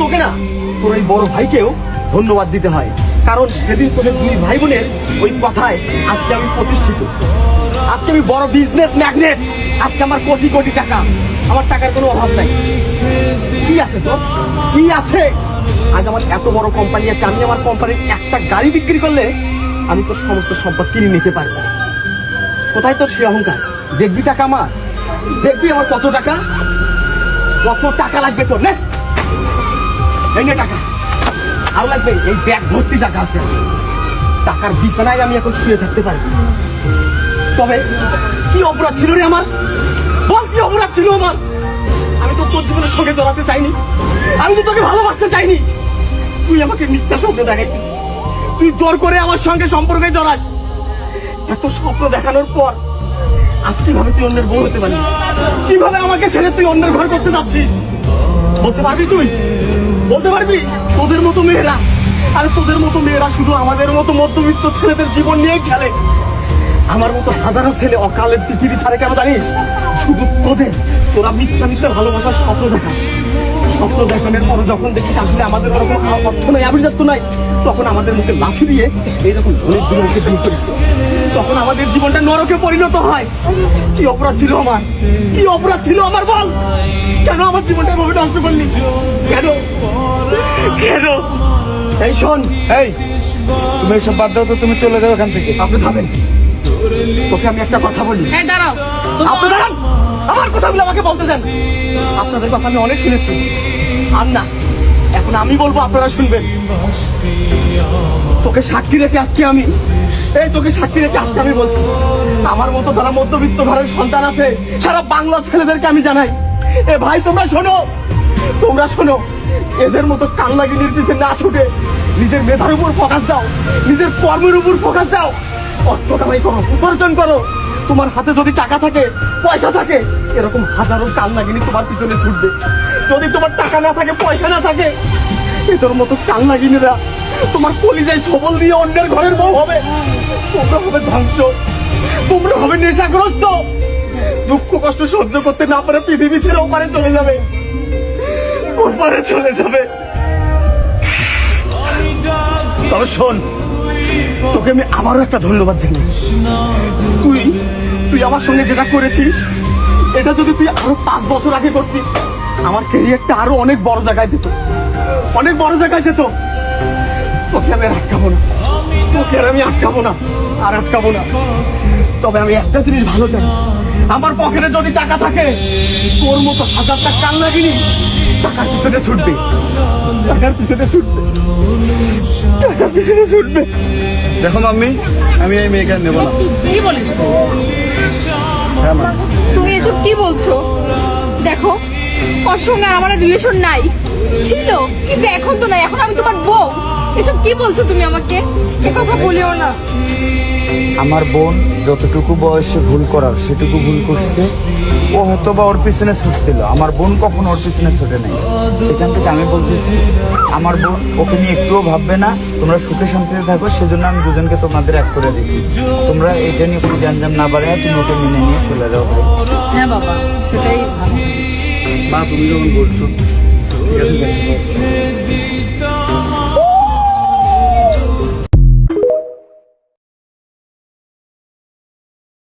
তোকে না, তোর এই বড় ভাইকেও ধন্যবাদ দিতে হয়, কারণ সেদিন তোদের দুই ভাই বোনের ওই কথায় আজকে আমি প্রতিষ্ঠিত, আজকে আমি বড় বিজনেস ম্যাগনেট, আজকে আমার কোটি কোটি টাকা, আমার টাকার কোনো অভাব নাই। কি আছে তোর, কি আছে? আজ আমার এত বড় কোম্পানি আছে, আমি আমার কোম্পানির একটা গাড়ি বিক্রি করলে আমি তোর সমস্ত সম্পদ কিনে নিতে পারবো। কোথায় তোর সে অহংকার? দেখবি টাকা আমার, দেখবি আমার কত টাকা, কত টাকা লাগবে তোর? নে এই নে টাকা, আরো লাগবে, এই ব্যাগ ভর্তি টাকা আছে। টাকার বিছানায় আমি এখন শুয়ে থাকতে পারি। তবে কি অপরাধ ছিল রে আমার? বল, কি অপরাধ ছিল আমার? আমি তো তোর জীবনের সঙ্গে জড়াতে চাইনি, আমি তো তোকে ভালোবাসতে চাইনি। তুই আমাকে মিথ্যা স্বপ্ন দেখাইছিস, তুই জোর করে আমার সঙ্গে সম্পর্কে জড়াস। এত স্বপ্ন দেখানোর পর আজ কিভাবে তুই অন্যের বউ হতে পারবি? কিভাবে আমাকে ছেড়ে তুই অন্যের ঘর করতে যাচ্ছিস? বলতে পারবি তুই? বলতে পারবি? তোদের মতো মেয়েরা, আরে তোদের মতো মেয়েরা শুধু আমাদের মতো মধ্যবিত্ত ছেলেদের জীবন নিয়ে খেলে। আমার মতো হাজারো ছেলে অকালে পৃথিবী ছাড়ে কেন জানিস? শুধু তোরা মিথ্যা মিথ্যা ভালোবাসার স্বপ্ন দেখাস। স্বপ্ন দেখানোর পর যখন দেখিস আসলে আমাদের ওরকম অর্থ নাই, আভিজাত্য নাই, তখন আমাদের মুখে লাঠি দিয়ে এইরকম ধনী দুজনকে দূর করে দিত। তখন আমাদের জীবনটা নরকে পরিণত হয়। কি অপরাধ ছিল আমার? কি অপরাধ ছিল আমার? বল, কেন আমার জীবনটা এভাবে নষ্ট করলি? কেন কেন? এই শোন, এই তুমি এসব বাদ দাও তো, তুমি চলে যাও এখান থেকে। আপনি থামেন, তোকে আমি একটা কথা বলি। দাঁড়াও, আপনি দাঁড়ান, আমার কথাগুলো আমাকে বলতে দেন। আপনাদের কথা আমি অনেক শুনেছি, আর না, এখন আমি বলবো, আপনারা শুনবেন। তোকে সাক্ষী রেখে আজকে আমি বলছি, আমার মতো যারা মধ্যবিত্ত ঘরের সন্তান আছে সারা বাংলা ছেলেদেরকে আমি জানাই, এ ভাই তোমরা শোনো, এদের মতো কান্নাগিনীর পিছনে না ছুটে নিজের মেধার উপর ফোকাস দাও, নিজের কর্মের উপর ফোকাস দাও, অর্থ কামাই করো, উপার্জন করো। তোমার হাতে যদি টাকা থাকে, পয়সা থাকে, এরকম হাজারো কান্নাগিনী তোমার পিছনে ছুটবে। যদি তোমার টাকা না থাকে, পয়সা না থাকে, এদের মতো কান্নাগিনীরা তোমার কলিজায় সবল দিয়ে অন্যের ঘরের বউ হবে। তোমরা হবে ধ্বংস, তোমরা হবে নেশাগ্রস্ত, দুঃখ কষ্ট সহ্য করতে না পারে পৃথিবী ছেড়ে ওপারে চলে যাবে, ওপারে চলে যাবে। তবে শোন, তোকে আমি আবারও একটা ধন্যবাদ জানাই। তুই আমার সঙ্গে যেটা করেছিস, এটা যদি তুই আরো 5 বছর আগে করতিস, আমার ক্যারিয়ারটা আরো অনেক বড় জায়গায় যেত, অনেক বড় জায়গায় যেত। তোকে আমি আটকাবো না, তোকে আর আমি আটকাবো না। তবে আমি একটা জিনিস ভালো জানি, আমার পকেটে যদি টাকা থাকে, তোর মতো হাজারটা কান্নাগিনী টাকার পিছনে ছুটবে। দেখো মাম্মি, আমি এই মেয়েকে নেবো না। কি বলিস? হ্যাঁ মা, তুমি এসব কি বলছো? দেখো, ওর সঙ্গে আর আমার রিলেশন নাই, ছিল কিন্তু এখন তো নাই, এখন আমি তোমার বউ। এসব কি বলছো তুমি আমাকে? এ কথা বলিও না। আমার বোন যতটুকু বয়সে ভুল করার সেটুকু ভুল করছে। ও হয়তো বা ওর পিছনে ছুটছিল, আমার বোন কখনো ওর পিছনে ছুটে নাই। সেখান থেকে আমি বলতেছি, আমার বোন ওকে নিয়ে একটুও ভাববে না, তোমরা সুখে শান্তিতে থাকো, সেজন্য আমি দুজনকে তোমাদের এক করে দিছি। তোমরা এটা নিয়ে কোনো জানজাম না বাড়ায় তুমি ওকে মেনে নিয়ে চলে যাও ভাই। হ্যাঁ বাবা, সেটাই ভালো। মা তুমি যখন বলছো, ঠিক আছে।